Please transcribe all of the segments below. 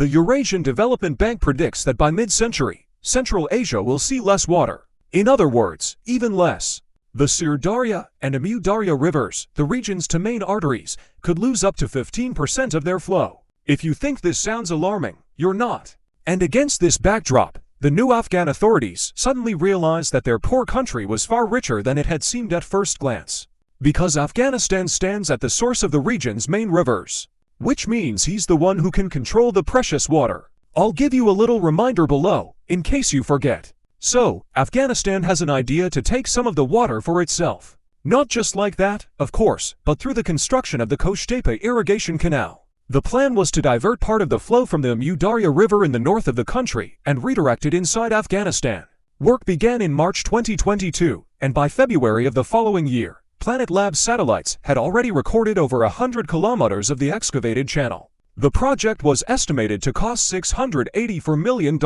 The Eurasian Development Bank predicts that by mid-century, Central Asia will see less water. In other words, even less. The Sir-Darya and Amu-Darya rivers, the region's two main arteries, could lose up to 15% of their flow. If you think this sounds alarming, you're not. And against this backdrop, the new Afghan authorities suddenly realized that their poor country was far richer than it had seemed at first glance. Because Afghanistan stands at the source of the region's main rivers. Which means he's the one who can control the precious water. I'll give you a little reminder below, in case you forget. So, Afghanistan has an idea to take some of the water for itself. Not just like that, of course, but through the construction of the Koshtepa irrigation canal. The plan was to divert part of the flow from the Amu-Darya River in the north of the country and redirect it inside Afghanistan. Work began in March 2022, and by February of the following year, Planet Labs satellites had already recorded over 100 kilometers of the excavated channel. The project was estimated to cost $684 million.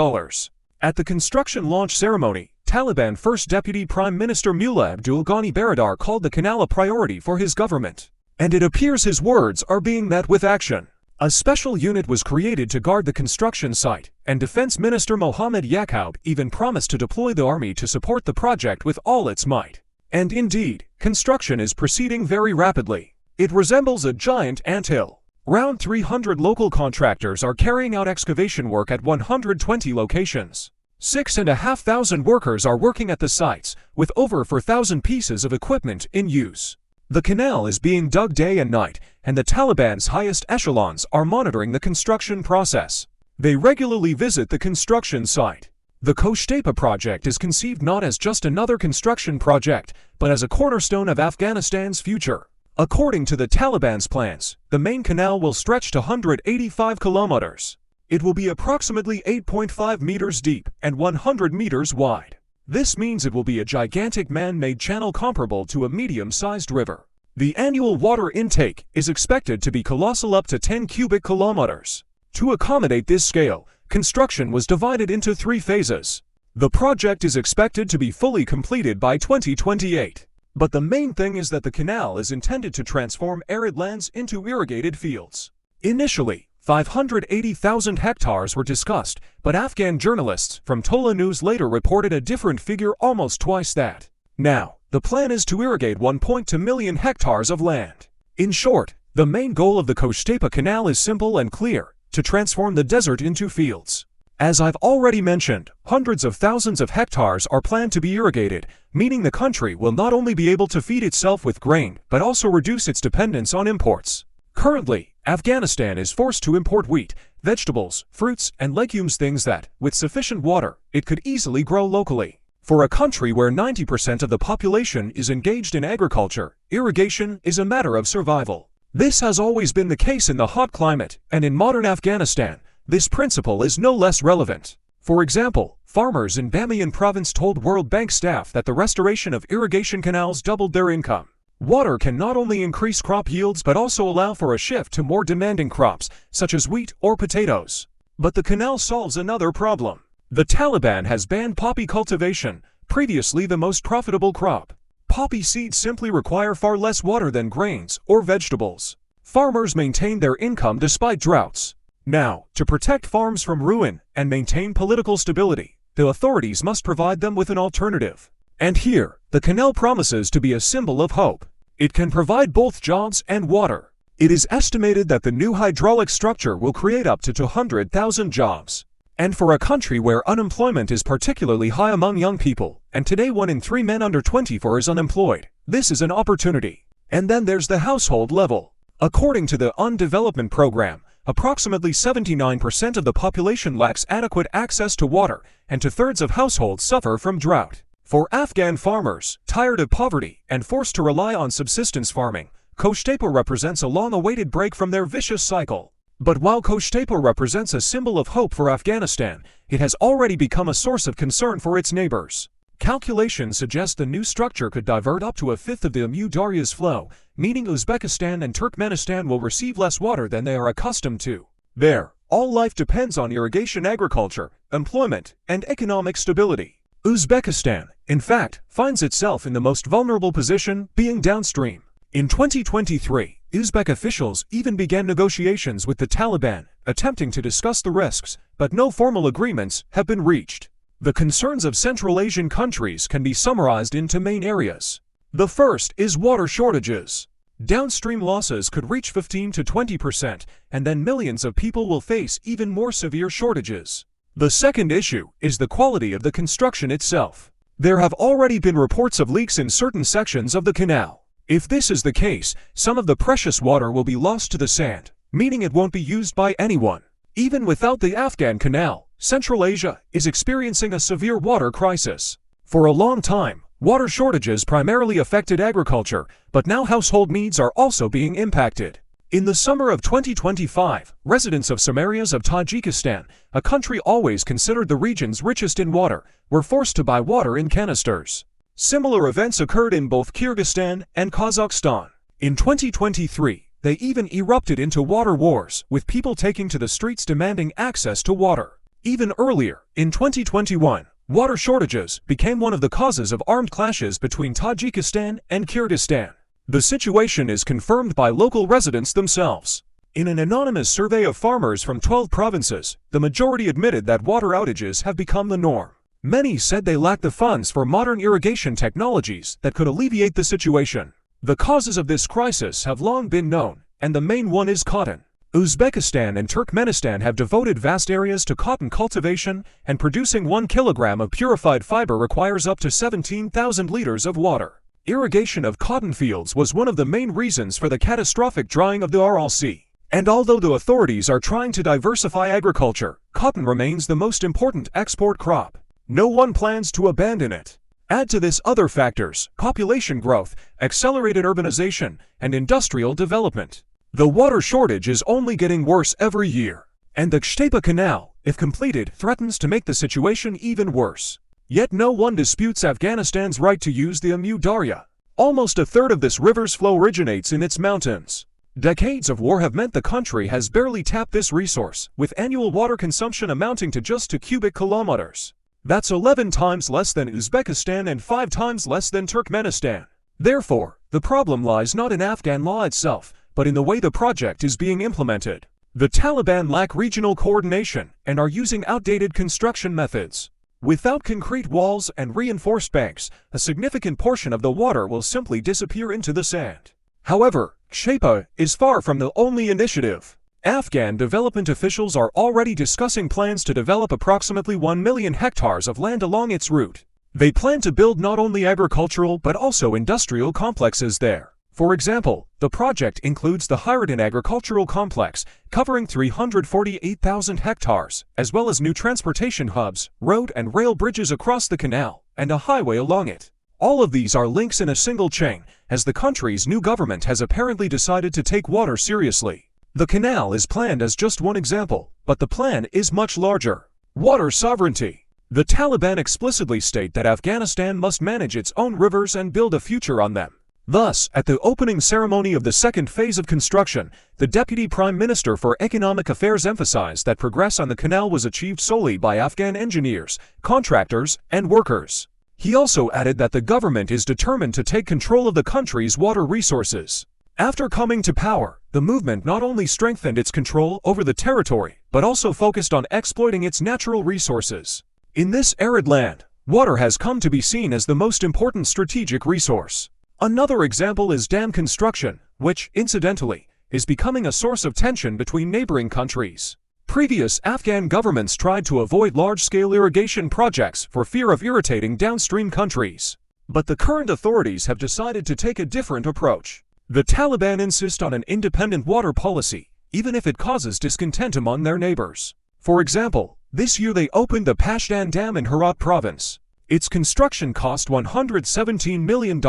At the construction launch ceremony, Taliban First Deputy Prime Minister Mullah Abdul Ghani Baradar called the canal a priority for his government. And it appears his words are being met with action. A special unit was created to guard the construction site, and Defense Minister Mohammad Yaqub even promised to deploy the army to support the project with all its might. And indeed, construction is proceeding very rapidly. It resembles a giant anthill. Around 300 local contractors are carrying out excavation work at 120 locations. 6,500 workers are working at the sites, with over 4,000 pieces of equipment in use. The canal is being dug day and night, and the Taliban's highest echelons are monitoring the construction process. They regularly visit the construction site. The Koshtepa project is conceived not as just another construction project, but as a cornerstone of Afghanistan's future. According to the Taliban's plans, the main canal will stretch to 185 kilometers. It will be approximately 8.5 meters deep and 100 meters wide. This means it will be a gigantic man-made channel comparable to a medium-sized river. The annual water intake is expected to be colossal, up to 10 cubic kilometers. To accommodate this scale, construction was divided into 3 phases. The project is expected to be fully completed by 2028. But the main thing is that the canal is intended to transform arid lands into irrigated fields. Initially, 580,000 hectares were discussed, but Afghan journalists from Tola News later reported a different figure, almost twice that. Now, the plan is to irrigate 1.2 million hectares of land. In short, the main goal of the Koshtepa Canal is simple and clear: to transform the desert into fields. As I've already mentioned, hundreds of thousands of hectares are planned to be irrigated, meaning the country will not only be able to feed itself with grain, but also reduce its dependence on imports. Currently, Afghanistan is forced to import wheat, vegetables, fruits, and legumes, things that, with sufficient water, it could easily grow locally. For a country where 90% of the population is engaged in agriculture, irrigation is a matter of survival. This has always been the case in the hot climate, and in modern Afghanistan, this principle is no less relevant. For example, farmers in Bamiyan province told World Bank staff that the restoration of irrigation canals doubled their income. Water can not only increase crop yields but also allow for a shift to more demanding crops, such as wheat or potatoes. But the canal solves another problem. The Taliban has banned poppy cultivation, previously the most profitable crop. Poppy seeds simply require far less water than grains or vegetables. Farmers maintain their income despite droughts. Now, to protect farms from ruin and maintain political stability, the authorities must provide them with an alternative. And here, the canal promises to be a symbol of hope. It can provide both jobs and water. It is estimated that the new hydraulic structure will create up to 200,000 jobs. And for a country where unemployment is particularly high among young people, and today 1 in 3 men under 24 is unemployed, this is an opportunity. And then there's the household level. According to the UN Development Program, approximately 79% of the population lacks adequate access to water, and 2/3 of households suffer from drought. For Afghan farmers, tired of poverty and forced to rely on subsistence farming, Koshtepa represents a long-awaited break from their vicious cycle. But while Koshtepa represents a symbol of hope for Afghanistan, it has already become a source of concern for its neighbors. Calculations suggest the new structure could divert up to 1/5 of the Amu-Darya's flow, meaning Uzbekistan and Turkmenistan will receive less water than they are accustomed to. There, all life depends on irrigation, agriculture, employment, and economic stability. Uzbekistan, in fact, finds itself in the most vulnerable position, being downstream. In 2023, Uzbek officials even began negotiations with the Taliban, attempting to discuss the risks, but no formal agreements have been reached. The concerns of Central Asian countries can be summarized into main areas. The first is water shortages. Downstream losses could reach 15 to 20%, and then millions of people will face even more severe shortages. The second issue is the quality of the construction itself. There have already been reports of leaks in certain sections of the canal. If this is the case, some of the precious water will be lost to the sand, meaning it won't be used by anyone. Even without the Afghan canal, Central Asia is experiencing a severe water crisis. For a long time, water shortages primarily affected agriculture, but now household needs are also being impacted. In the summer of 2025, residents of some areas of Tajikistan, a country always considered the region's richest in water, were forced to buy water in canisters. Similar events occurred in both Kyrgyzstan and Kazakhstan. In 2023, they even erupted into water wars, with people taking to the streets demanding access to water. Even earlier, in 2021, water shortages became one of the causes of armed clashes between Tajikistan and Kyrgyzstan. The situation is confirmed by local residents themselves. In an anonymous survey of farmers from 12 provinces, the majority admitted that water outages have become the norm. Many said they lack the funds for modern irrigation technologies that could alleviate the situation. The causes of this crisis have long been known, and the main one is cotton. Uzbekistan and Turkmenistan have devoted vast areas to cotton cultivation, and producing 1 kilogram of purified fiber requires up to 17,000 liters of water. Irrigation of cotton fields was one of the main reasons for the catastrophic drying of the Aral Sea. And although the authorities are trying to diversify agriculture, cotton remains the most important export crop. No one plans to abandon it. Add to this other factors: population growth, accelerated urbanization, and industrial development. The water shortage is only getting worse every year. And the Kshtepa Canal, if completed, threatens to make the situation even worse. Yet no one disputes Afghanistan's right to use the Amu Darya. Almost a third of this river's flow originates in its mountains. Decades of war have meant the country has barely tapped this resource, with annual water consumption amounting to just 2 cubic kilometers. That's 11 times less than Uzbekistan and 5 times less than Turkmenistan. Therefore, the problem lies not in Afghan law itself, but in the way the project is being implemented. The Taliban lack regional coordination and are using outdated construction methods. Without concrete walls and reinforced banks, a significant portion of the water will simply disappear into the sand. However, Kshtepa is far from the only initiative. Afghan development officials are already discussing plans to develop approximately 1 million hectares of land along its route. They plan to build not only agricultural but also industrial complexes there. For example, the project includes the Hayreddin Agricultural Complex, covering 348,000 hectares, as well as new transportation hubs, road and rail bridges across the canal, and a highway along it. All of these are links in a single chain, as the country's new government has apparently decided to take water seriously. The canal is planned as just one example, but the plan is much larger. Water sovereignty. The Taliban explicitly state that Afghanistan must manage its own rivers and build a future on them. Thus, at the opening ceremony of the second phase of construction, the Deputy Prime Minister for Economic Affairs emphasized that progress on the canal was achieved solely by Afghan engineers, contractors, and workers. He also added that the government is determined to take control of the country's water resources. After coming to power, the movement not only strengthened its control over the territory, but also focused on exploiting its natural resources. In this arid land, water has come to be seen as the most important strategic resource. Another example is dam construction, which, incidentally, is becoming a source of tension between neighboring countries. Previous Afghan governments tried to avoid large-scale irrigation projects for fear of irritating downstream countries. But the current authorities have decided to take a different approach. The Taliban insist on an independent water policy, even if it causes discontent among their neighbors. For example, this year they opened the Pashdan Dam in Herat province. Its construction cost $117 million,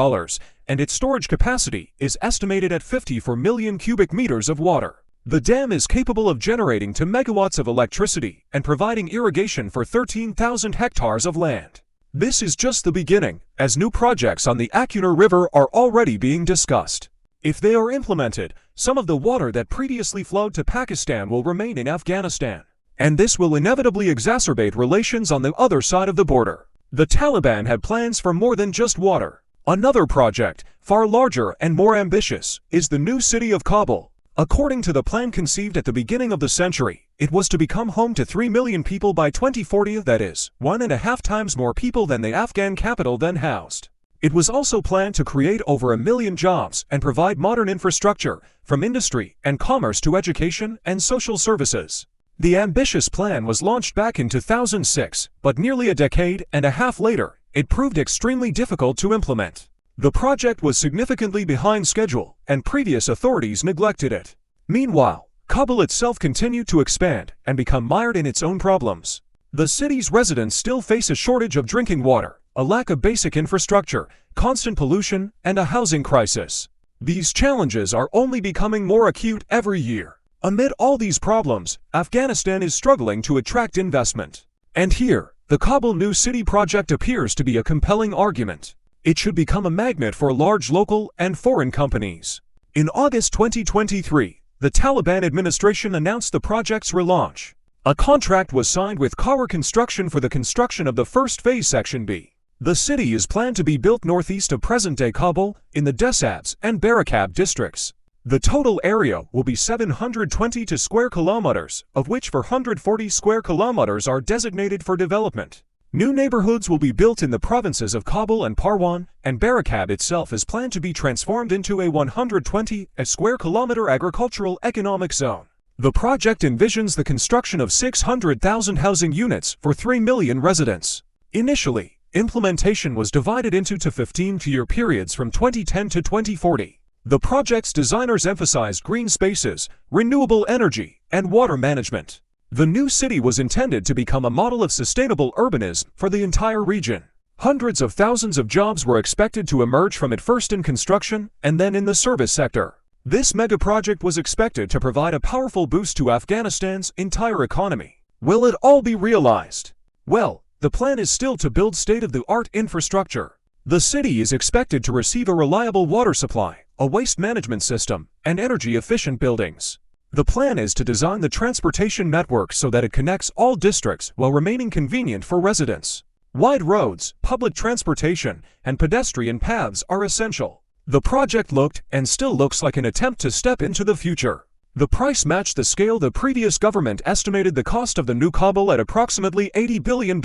and its storage capacity is estimated at 54 million cubic meters of water. The dam is capable of generating 2 megawatts of electricity and providing irrigation for 13,000 hectares of land. This is just the beginning, as new projects on the Akunar River are already being discussed. If they are implemented, some of the water that previously flowed to Pakistan will remain in Afghanistan. And this will inevitably exacerbate relations on the other side of the border. The Taliban had plans for more than just water. Another project, far larger and more ambitious, is the new city of Kabul. According to the plan conceived at the beginning of the century, it was to become home to 3 million people by 2040, that is, 1.5 times more people than the Afghan capital then housed. It was also planned to create over 1 million jobs and provide modern infrastructure, from industry and commerce to education and social services. The ambitious plan was launched back in 2006, but nearly a decade and a half later, it proved extremely difficult to implement. The project was significantly behind schedule, and previous authorities neglected it. Meanwhile, Kabul itself continued to expand and become mired in its own problems. The city's residents still face a shortage of drinking water, a lack of basic infrastructure, constant pollution, and a housing crisis. These challenges are only becoming more acute every year. Amid all these problems, Afghanistan is struggling to attract investment. And here, the Kabul New City project appears to be a compelling argument. It should become a magnet for large local and foreign companies. In August 2023, the Taliban administration announced the project's relaunch. A contract was signed with Kaur Construction for the construction of the first phase Section B. The city is planned to be built northeast of present-day Kabul, in the Desabs and Barakab districts. The total area will be 722 square kilometers, of which 440 square kilometers are designated for development. New neighborhoods will be built in the provinces of Kabul and Parwan, and Barakab itself is planned to be transformed into a 120 square kilometer agricultural economic zone. The project envisions the construction of 600,000 housing units for 3 million residents. Initially, implementation was divided into 15-year periods from 2010 to 2040. The project's designers emphasized green spaces, renewable energy, and water management. The new city was intended to become a model of sustainable urbanism for the entire region. Hundreds of thousands of jobs were expected to emerge from it, first in construction and then in the service sector. This megaproject was expected to provide a powerful boost to Afghanistan's entire economy. Will it all be realized? Well, the plan is still to build state-of-the-art infrastructure. The city is expected to receive a reliable water supply, a waste management system, and energy-efficient buildings. The plan is to design the transportation network so that it connects all districts while remaining convenient for residents. Wide roads, public transportation, and pedestrian paths are essential. The project looked and still looks like an attempt to step into the future. The price matched the scale. The previous government estimated the cost of the new Kabul at approximately $80 billion.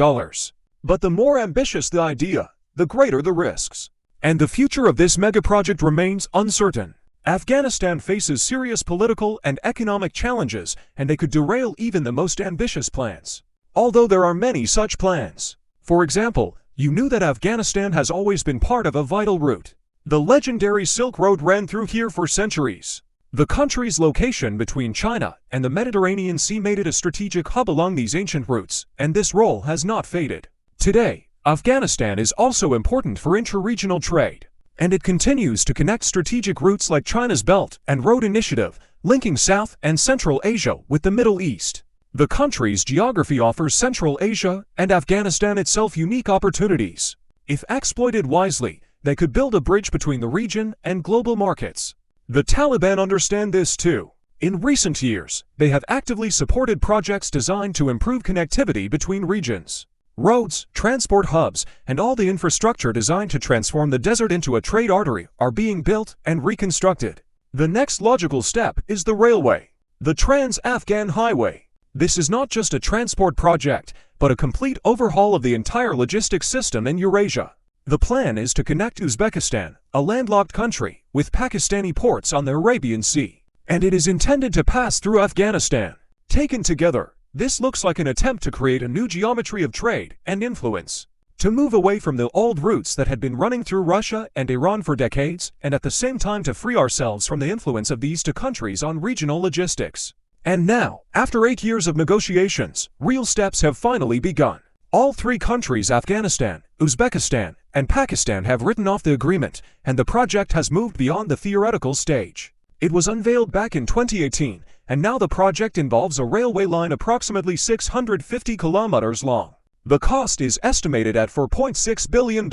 But the more ambitious the idea, the greater the risks. And the future of this megaproject remains uncertain. Afghanistan faces serious political and economic challenges, and they could derail even the most ambitious plans. Although there are many such plans. For example, you knew that Afghanistan has always been part of a vital route. The legendary Silk Road ran through here for centuries. The country's location between China and the Mediterranean Sea made it a strategic hub along these ancient routes, and this role has not faded. Today, Afghanistan is also important for intra-regional trade, and it continues to connect strategic routes like China's Belt and Road Initiative, linking South and Central Asia with the Middle East. The country's geography offers Central Asia and Afghanistan itself unique opportunities. If exploited wisely, they could build a bridge between the region and global markets. The Taliban understand this too. In recent years, they have actively supported projects designed to improve connectivity between regions. Roads, transport hubs, and all the infrastructure designed to transform the desert into a trade artery are being built and reconstructed. The next logical step is the railway, the Trans-Afghan Highway. This is not just a transport project, but a complete overhaul of the entire logistics system in Eurasia. The plan is to connect Uzbekistan, a landlocked country, with Pakistani ports on the Arabian Sea, and it is intended to pass through Afghanistan. Taken together, this looks like an attempt to create a new geometry of trade and influence, to move away from the old routes that had been running through Russia and Iran for decades, and at the same time to free ourselves from the influence of these two countries on regional logistics. And now, after 8 years of negotiations, real steps have finally begun. All three countries, Afghanistan, Uzbekistan, and Pakistan, have written off the agreement, and the project has moved beyond the theoretical stage. It was unveiled back in 2018, and now the project involves a railway line approximately 650 kilometers long. The cost is estimated at $4.6 billion.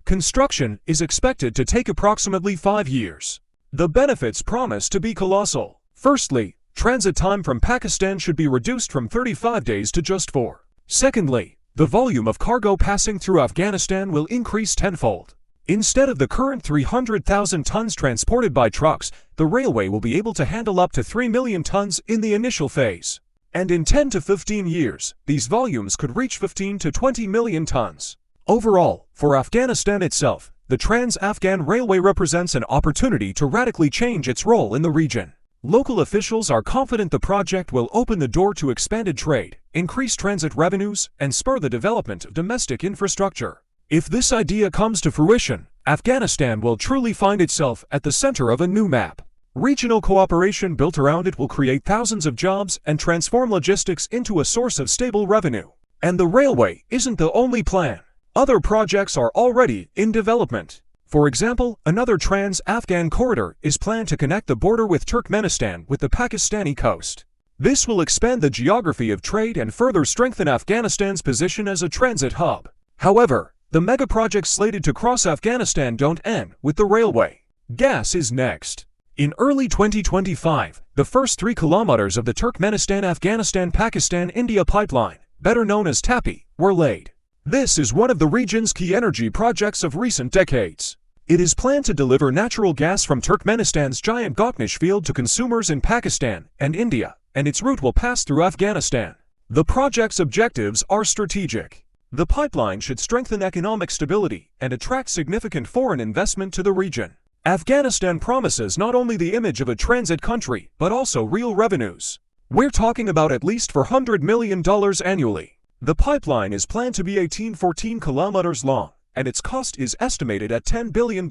Construction is expected to take approximately 5 years. The benefits promise to be colossal. Firstly, transit time from Pakistan should be reduced from 35 days to just 4. Secondly, the volume of cargo passing through Afghanistan will increase tenfold. Instead of the current 300,000 tons transported by trucks, the railway will be able to handle up to 3 million tons in the initial phase. And in 10 to 15 years, these volumes could reach 15 to 20 million tons. Overall, for Afghanistan itself, the Trans-Afghan Railway represents an opportunity to radically change its role in the region. Local officials are confident the project will open the door to expanded trade, increase transit revenues, and spur the development of domestic infrastructure. If this idea comes to fruition, Afghanistan will truly find itself at the center of a new map. Regional cooperation built around it will create thousands of jobs and transform logistics into a source of stable revenue. And the railway isn't the only plan. Other projects are already in development. For example, another trans-Afghan corridor is planned to connect the border with Turkmenistan with the Pakistani coast. This will expand the geography of trade and further strengthen Afghanistan's position as a transit hub. However, the mega-projects slated to cross Afghanistan don't end with the railway. Gas is next. In early 2025, the first 3 kilometers of the Turkmenistan-Afghanistan-Pakistan-India pipeline, better known as TAPI, were laid. This is one of the region's key energy projects of recent decades. It is planned to deliver natural gas from Turkmenistan's giant Goknish field to consumers in Pakistan and India, and its route will pass through Afghanistan. The project's objectives are strategic. The pipeline should strengthen economic stability and attract significant foreign investment to the region. Afghanistan promises not only the image of a transit country, but also real revenues. We're talking about at least $400 million annually. The pipeline is planned to be 14 kilometers long, and its cost is estimated at $10 billion.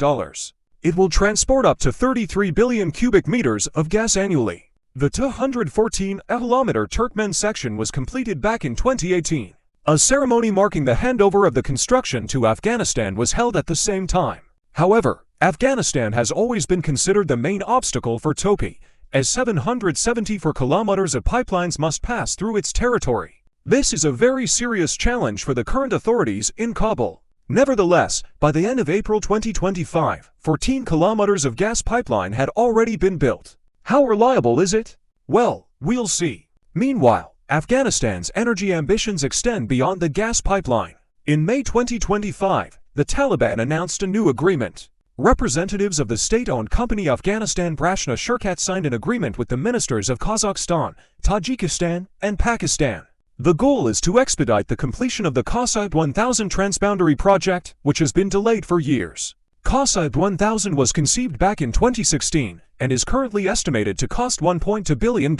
It will transport up to 33 billion cubic meters of gas annually. The 214-kilometer Turkmen section was completed back in 2018. A ceremony marking the handover of the construction to Afghanistan was held at the same time. However, Afghanistan has always been considered the main obstacle for TOPI, as 774 kilometers of pipelines must pass through its territory. This is a very serious challenge for the current authorities in Kabul. Nevertheless, by the end of April 2025, 14 kilometers of gas pipeline had already been built. How reliable is it? Well, we'll see. Meanwhile, Afghanistan's energy ambitions extend beyond the gas pipeline. In May 2025, the Taliban announced a new agreement. Representatives of the state-owned company Afghanistan Brashna Shirkat signed an agreement with the ministers of Kazakhstan, Tajikistan, and Pakistan. The goal is to expedite the completion of the Kasait 1000 transboundary project, which has been delayed for years. Kasait 1000 was conceived back in 2016 and is currently estimated to cost $1.2 billion.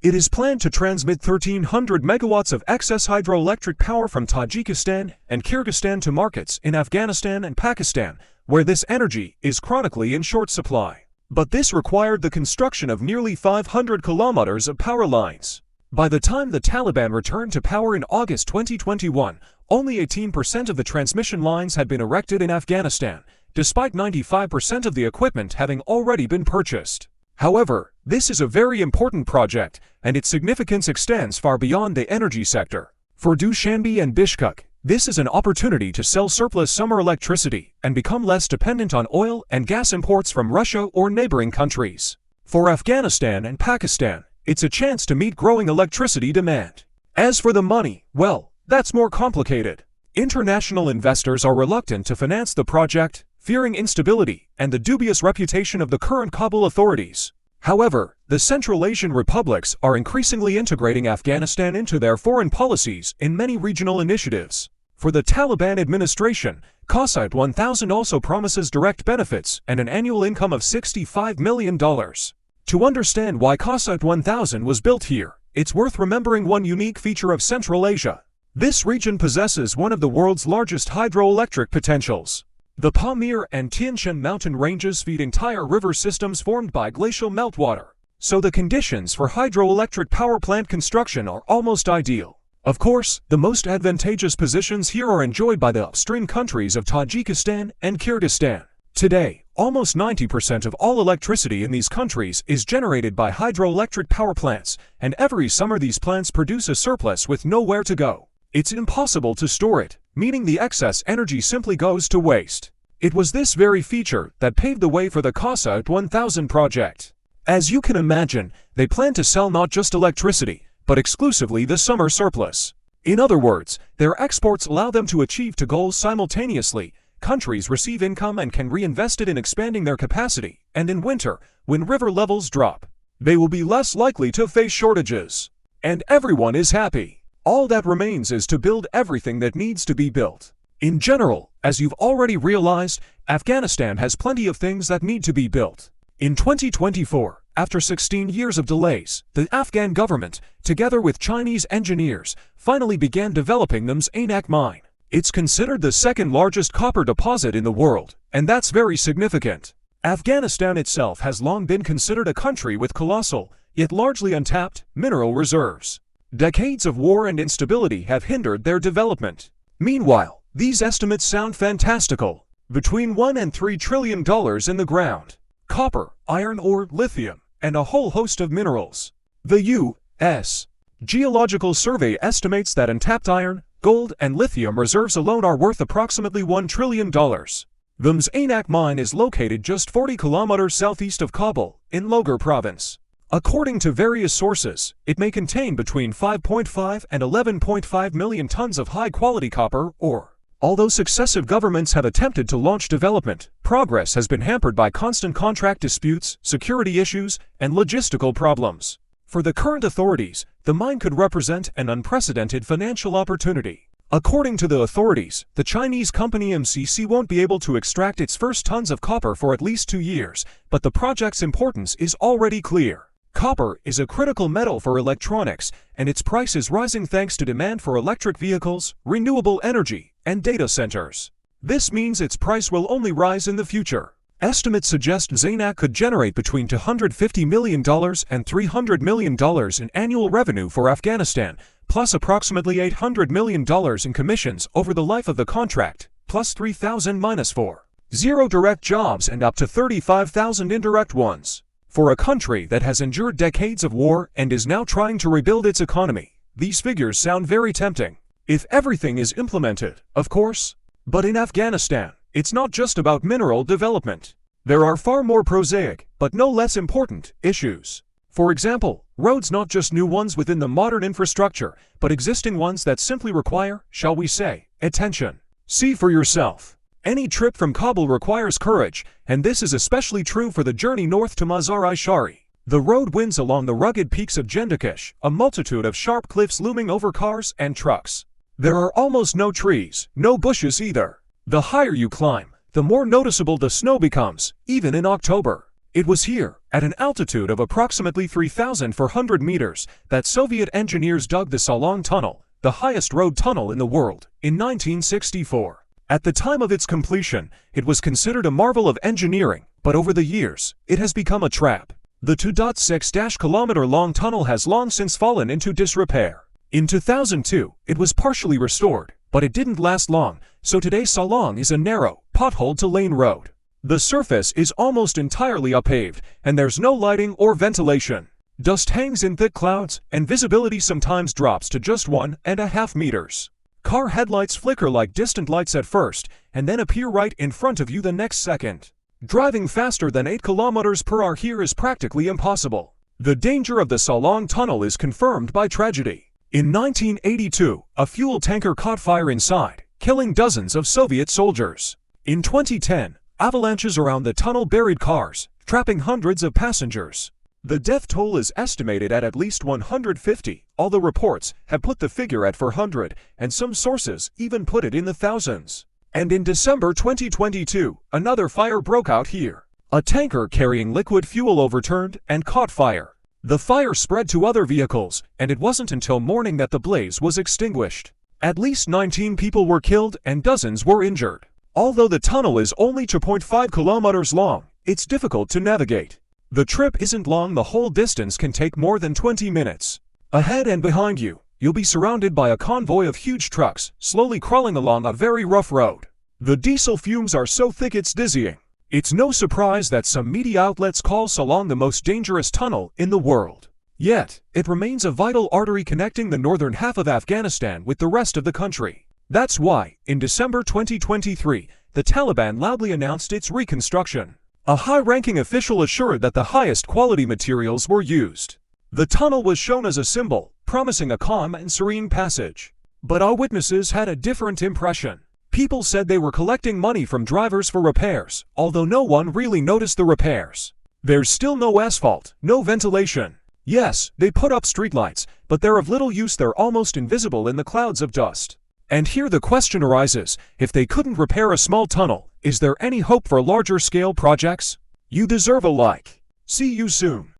It is planned to transmit 1,300 megawatts of excess hydroelectric power from Tajikistan and Kyrgyzstan to markets in Afghanistan and Pakistan, where this energy is chronically in short supply. But this required the construction of nearly 500 kilometers of power lines. By the time the Taliban returned to power in August 2021, only 18% of the transmission lines had been erected in Afghanistan, despite 95% of the equipment having already been purchased. However, this is a very important project, and its significance extends far beyond the energy sector. For Dushanbe and Bishkek, this is an opportunity to sell surplus summer electricity and become less dependent on oil and gas imports from Russia or neighboring countries. For Afghanistan and Pakistan, it's a chance to meet growing electricity demand. As for the money, well, that's more complicated. International investors are reluctant to finance the project, fearing instability and the dubious reputation of the current Kabul authorities. However, the Central Asian republics are increasingly integrating Afghanistan into their foreign policies in many regional initiatives. For the Taliban administration, Kasait 1000 also promises direct benefits and an annual income of $65 million. To understand why Kasait 1000 was built here, it's worth remembering one unique feature of Central Asia. This region possesses one of the world's largest hydroelectric potentials. The Pamir and Tian Shan mountain ranges feed entire river systems formed by glacial meltwater, so the conditions for hydroelectric power plant construction are almost ideal. Of course, the most advantageous positions here are enjoyed by the upstream countries of Tajikistan and Kyrgyzstan. Today, almost 90% of all electricity in these countries is generated by hydroelectric power plants, and every summer these plants produce a surplus with nowhere to go. It's impossible to store it, meaning the excess energy simply goes to waste. It was this very feature that paved the way for the Kasait 1000 project. As you can imagine, they plan to sell not just electricity, but exclusively the summer surplus. In other words, their exports allow them to achieve two goals simultaneously: countries receive income and can reinvest it in expanding their capacity, and in winter, when river levels drop, they will be less likely to face shortages. And everyone is happy. All that remains is to build everything that needs to be built. In general, as you've already realized, Afghanistan has plenty of things that need to be built. In 2024, after 16 years of delays, the Afghan government, together with Chinese engineers, finally began developing the Zanak mine. It's considered the second largest copper deposit in the world, and that's very significant. Afghanistan itself has long been considered a country with colossal, yet largely untapped, mineral reserves. Decades of war and instability have hindered their development. Meanwhile, these estimates sound fantastical. Between $1 and $3 trillion in the ground. Copper, iron ore, lithium, and a whole host of minerals. The U.S. Geological Survey estimates that untapped iron, gold, and lithium reserves alone are worth approximately $1 trillion. The Zanak mine is located just 40 kilometers southeast of Kabul, in Logar province. According to various sources, it may contain between 5.5 and 11.5 million tons of high-quality copper ore. Although successive governments have attempted to launch development, progress has been hampered by constant contract disputes, security issues, and logistical problems. For the current authorities, the mine could represent an unprecedented financial opportunity. According to the authorities, the Chinese company MCC won't be able to extract its first tons of copper for at least 2 years, but the project's importance is already clear. Copper is a critical metal for electronics, and its price is rising thanks to demand for electric vehicles, renewable energy, and data centers. This means its price will only rise in the future. Estimates suggest Zanak could generate between $250 million and $300 million in annual revenue for Afghanistan, plus approximately $800 million in commissions over the life of the contract, plus 3,000-4. Zero direct jobs and up to 35,000 indirect ones. For a country that has endured decades of war and is now trying to rebuild its economy, these figures sound very tempting. If everything is implemented, of course. But in Afghanistan, it's not just about mineral development. There are far more prosaic, but no less important, issues. For example, roads, not just new ones within the modern infrastructure, but existing ones that simply require, shall we say, attention. See for yourself. Any trip from Kabul requires courage, and this is especially true for the journey north to Mazar-i-Shari. The road winds along the rugged peaks of Jendakish, a multitude of sharp cliffs looming over cars and trucks. There are almost no trees, no bushes either. The higher you climb, the more noticeable the snow becomes, even in October. It was here, at an altitude of approximately 3,400 meters, that Soviet engineers dug the Salong Tunnel, the highest road tunnel in the world, in 1964. At the time of its completion, it was considered a marvel of engineering, but over the years, it has become a trap. The 2.6-kilometer-long tunnel has long since fallen into disrepair. In 2002, it was partially restored, but it didn't last long, so today Salong is a narrow, potholed-to-lane road. The surface is almost entirely unpaved, and there's no lighting or ventilation. Dust hangs in thick clouds, and visibility sometimes drops to just 1.5 meters. Car headlights flicker like distant lights at first, and then appear right in front of you the next second. Driving faster than 8 kilometers per hour here is practically impossible. The danger of the Salong Tunnel is confirmed by tragedy. In 1982, a fuel tanker caught fire inside, killing dozens of Soviet soldiers. In 2010, avalanches around the tunnel buried cars, trapping hundreds of passengers. The death toll is estimated at least 150, although reports have put the figure at 400, and some sources even put it in the thousands. And in December 2022, another fire broke out here. A tanker carrying liquid fuel overturned and caught fire. The fire spread to other vehicles, and it wasn't until morning that the blaze was extinguished. At least 19 people were killed and dozens were injured. Although the tunnel is only 2.5 kilometers long, it's difficult to navigate. The trip isn't long. The whole distance can take more than 20 minutes. Ahead and behind you, you'll be surrounded by a convoy of huge trucks, slowly crawling along a very rough road. The diesel fumes are so thick it's dizzying. It's no surprise that some media outlets call Salong the most dangerous tunnel in the world. Yet, it remains a vital artery connecting the northern half of Afghanistan with the rest of the country. That's why, in December 2023, the Taliban loudly announced its reconstruction. A high-ranking official assured that the highest quality materials were used. The tunnel was shown as a symbol, promising a calm and serene passage. But eyewitnesses had a different impression. People said they were collecting money from drivers for repairs, although no one really noticed the repairs. There's still no asphalt, no ventilation. Yes, they put up streetlights, but they're of little use. They're almost invisible in the clouds of dust. And here the question arises, if they couldn't repair a small tunnel, is there any hope for larger scale projects? You deserve a like. See you soon.